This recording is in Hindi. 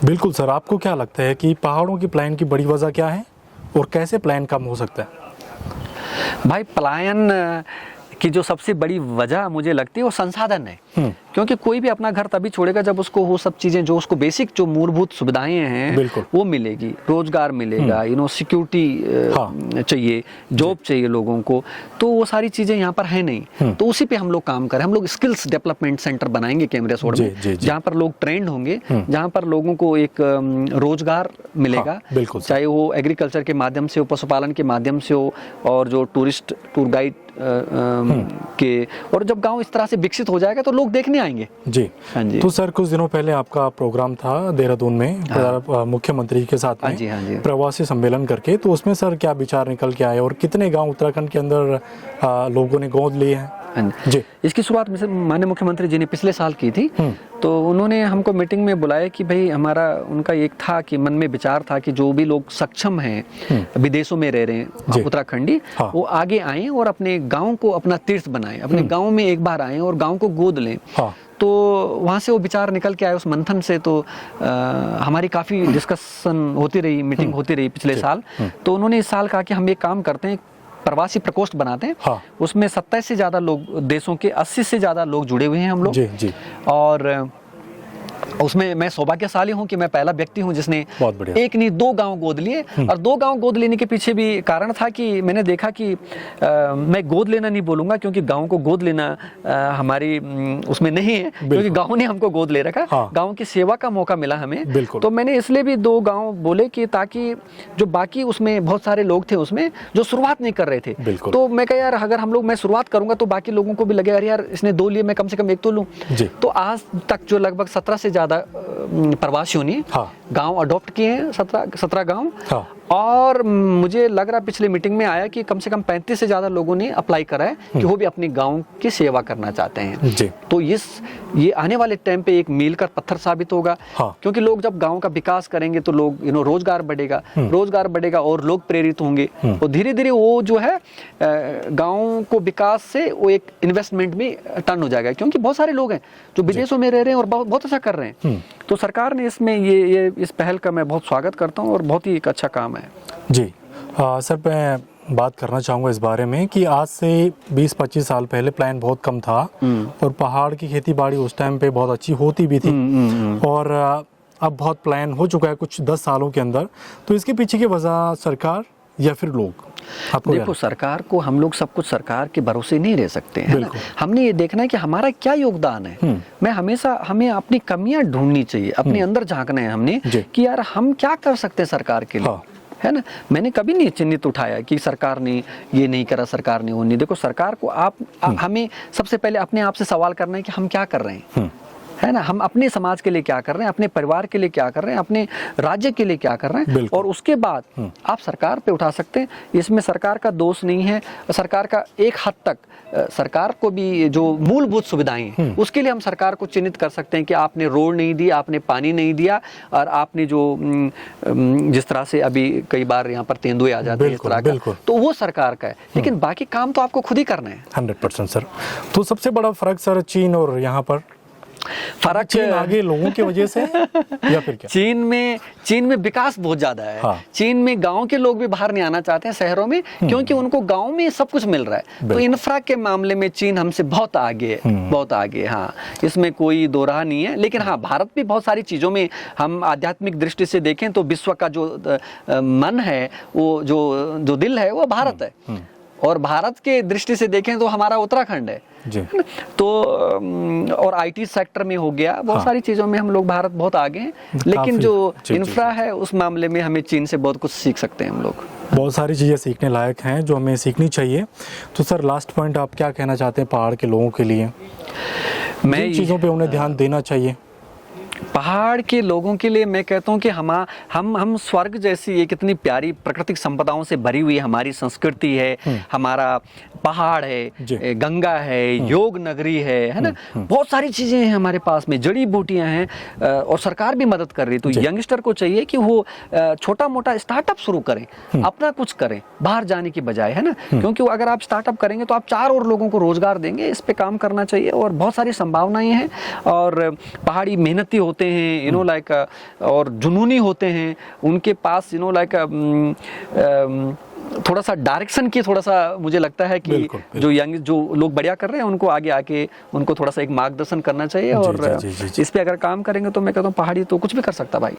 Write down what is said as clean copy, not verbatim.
बिल्कुल सर, आपको क्या लगता है कि पहाड़ों की पलायन की बड़ी वजह क्या है और कैसे पलायन कम हो सकता है? भाई पलायन की जो सबसे बड़ी वजह मुझे लगती है वो संसाधन है। क्योंकि कोई भी अपना घर तभी छोड़ेगा जब उसको वो सब चीज़ें जो उसको बेसिक जो मूलभूत सुविधाएं हैं वो मिलेगी, रोजगार मिलेगा, सिक्योरिटी चाहिए, जॉब चाहिए लोगों को, तो वो सारी चीज़ें यहाँ पर है नहीं। तो उसी पे हम लोग काम करें। हम लोग स्किल्स डेवलपमेंट सेंटर बनाएंगे कैमरे सोड में, जहाँ पर लोग ट्रेंड होंगे, जहाँ पर लोगों को एक रोजगार मिलेगा, चाहे वो एग्रीकल्चर के माध्यम से हो, पशुपालन के माध्यम से हो, और जो टूरिस्ट टूर गाइड के, और जब गांव इस तरह से विकसित हो जाएगा तो लोग देखने आएंगे। जी हाँ जी। तो सर कुछ दिनों पहले आपका प्रोग्राम था देहरादून में, मुख्यमंत्री के साथ में, हाँ जी। प्रवासी सम्मेलन करके, तो उसमें सर क्या विचार निकल के आए और कितने गांव उत्तराखंड के अंदर लोगों ने गोद लिए हैं? जी, इसकी शुरुआत माननीय मुख्यमंत्री जी ने पिछले साल की थी। तो उन्होंने हमको मीटिंग में बुलाया कि भाई उनका एक था कि मन में विचार था कि जो भी लोग सक्षम हैं, विदेशों में रह रहे हैं उत्तराखंडी, वो आगे आएं और अपने गांव को अपना तीर्थ बनाएं, अपने गांव में एक बार आएं और गांव को गोद लें। तो वहाँ से वो विचार निकल के आए उस मंथन से। तो हमारी काफ़ी डिस्कशन होती रही, मीटिंग होती रही पिछले साल। तो उन्होंने इस साल कहा कि हम एक काम करते हैं, प्रवासी प्रकोष्ठ बनाते हैं। उसमें 27 से ज़्यादा लोग, देशों के 80 से ज़्यादा लोग जुड़े हुए हैं हम लोग। जी। और उसमें मैं सौभाग्यशाली हूं कि मैं पहला व्यक्ति हूं जिसने एक नहीं 2 गांव गोद लिए। और 2 गांव गोद लेने के पीछे भी कारण था कि मैंने देखा कि मैं गोद लेना नहीं बोलूंगा, क्योंकि गांव को गोद लेना हमारी उसमें नहीं है, क्योंकि गांव ने हमको गोद ले रखा। गांव की सेवा का मौका मिला हमें। तो मैंने इसलिए भी 2 गांव बोले कि ताकि जो बाकी उसमें बहुत सारे लोग थे उसमें जो शुरुआत नहीं कर रहे थे, तो मैं कहा यार अगर मैं शुरुआत करूंगा तो बाकी लोगों को भी लगेगा यार इसने 2 लिए, मैं कम से कम 1 तो लूं। तो आज तक जो लगभग 17 से ज़्यादा प्रवासियों ने गांव अडॉप्ट किए हैं, 17 गांव। और मुझे लग रहा पिछले मीटिंग में आया कि कम से कम 35 से ज़्यादा लोगों ने अप्लाई करा है कि वो भी अपने गांव की सेवा करना चाहते हैं। तो ये आने वाले टाइम पे एक मील का पत्थर साबित होगा। क्योंकि लोग जब गांव का विकास करेंगे तो लोग रोजगार बढ़ेगा और लोग प्रेरित होंगे, और धीरे धीरे वो जो है गांव को विकास से वो एक इन्वेस्टमेंट में टर्न हो जाएगा। क्योंकि बहुत सारे लोग हैं जो विदेशों में रह रहे हैं और बहुत अच्छा कर रहे हैं। तो सरकार ने इसमें ये इस पहल का मैं बहुत स्वागत करता हूँ और बहुत ही एक अच्छा काम है। जी सर, मैं बात करना चाहूँगा इस बारे में कि आज से 20-25 साल पहले प्लान बहुत कम था और पहाड़ की खेती बाड़ी उस टाइम पे बहुत अच्छी होती भी थी, और अब बहुत प्लान हो चुका है कुछ 10 सालों के अंदर। तो इसके पीछे की वजह सरकार या फिर लोग? देखो, सरकार को हम लोग सब कुछ सरकार के भरोसे नहीं रह सकते हैं ना। हमने ये देखना है कि हमारा क्या योगदान है। हमें अपनी कमियां ढूंढनी चाहिए, अपने अंदर झांकना है हमने कि यार हम क्या कर सकते हैं सरकार के लिए, है ना। मैंने कभी नहीं चिन्हित उठाया कि सरकार ने ये नहीं करा, सरकार ने वो नहीं। देखो, सरकार को हमें सबसे पहले अपने आप से सवाल करना है कि हम क्या कर रहे हैं, है ना। हम अपने समाज के लिए क्या कर रहे हैं, अपने परिवार के लिए क्या कर रहे हैं, अपने राज्य के लिए क्या कर रहे हैं, और उसके बाद आप सरकार पे उठा सकते हैं। इसमें सरकार का दोष नहीं है। सरकार का एक हद तक सरकार को भी जो मूलभूत सुविधाएं हैं उसके लिए हम सरकार को चिन्हित कर सकते हैं कि आपने रोड नहीं दिया, आपने पानी नहीं दिया, और आपने जो जिस तरह से अभी कई बार यहाँ पर तेंदुए आ जाते हैं इस तरह का, तो वो सरकार का है। लेकिन बाकी काम तो आपको खुद ही करना है। 100% सर। तो सबसे बड़ा फर्क सर चीन और यहाँ पर फर्क चीन आगे लोगों की वजह से या फिर क्या? चीन में विकास बहुत ज्यादा है। चीन में गांव के लोग भी बाहर नहीं आना चाहते हैं शहरों में, क्योंकि उनको गांव में सब कुछ मिल रहा है। तो इंफ्रा के मामले में चीन हमसे बहुत आगे है, बहुत आगे। हाँ, इसमें कोई दो राह नहीं है। लेकिन हाँ, भारत भी बहुत सारी चीजों में, हम आध्यात्मिक दृष्टि से देखें तो विश्व का जो मन है, वो जो दिल है, वो भारत है। और भारत के दृष्टि से देखें तो हमारा उत्तराखंड है जी। तो और आईटी सेक्टर में हो गया, बहुत सारी चीज़ों में हम लोग भारत बहुत आगे हैं। लेकिन जो इंफ्रा है उस मामले में हमें चीन से बहुत कुछ सीख सकते हैं हम लोग। बहुत सारी चीज़ें सीखने लायक हैं जो हमें सीखनी चाहिए। तो सर लास्ट पॉइंट आप क्या कहना चाहते हैं पहाड़ के लोगों के लिए? मैं चीज़ों पे उन्हें ध्यान देना चाहिए। पहाड़ के लोगों के लिए मैं कहता हूँ कि हम स्वर्ग जैसी एक इतनी प्यारी प्राकृतिक संपदाओं से भरी हुई हमारी संस्कृति है, हमारा पहाड़ है, गंगा है, योग नगरी है ना। बहुत सारी चीज़ें हैं हमारे पास में, जड़ी बूटियां हैं, और सरकार भी मदद कर रही है। तो यंगस्टर को चाहिए कि वो छोटा मोटा स्टार्टअप शुरू करें, अपना कुछ करें बाहर जाने की बजाय, है ना। क्योंकि अगर आप स्टार्टअप करेंगे तो आप 4 और लोगों को रोजगार देंगे। इस पे काम करना चाहिए और बहुत सारी संभावनाएं हैं। और पहाड़ी मेहनती होते हैं, यू नो लाइक, और जुनूनी होते हैं, उनके पास यू नो लाइक थोड़ा सा डायरेक्शन की, थोड़ा सा मुझे लगता है कि बिल्कुल, बिल्कुल। जो यंग जो लोग बढ़िया कर रहे हैं उनको आगे आके उनको थोड़ा सा एक मार्गदर्शन करना चाहिए। और जी, जी, जी, जी। इस पे अगर काम करेंगे तो मैं कहता हूँ पहाड़ी तो कुछ भी कर सकता भाई।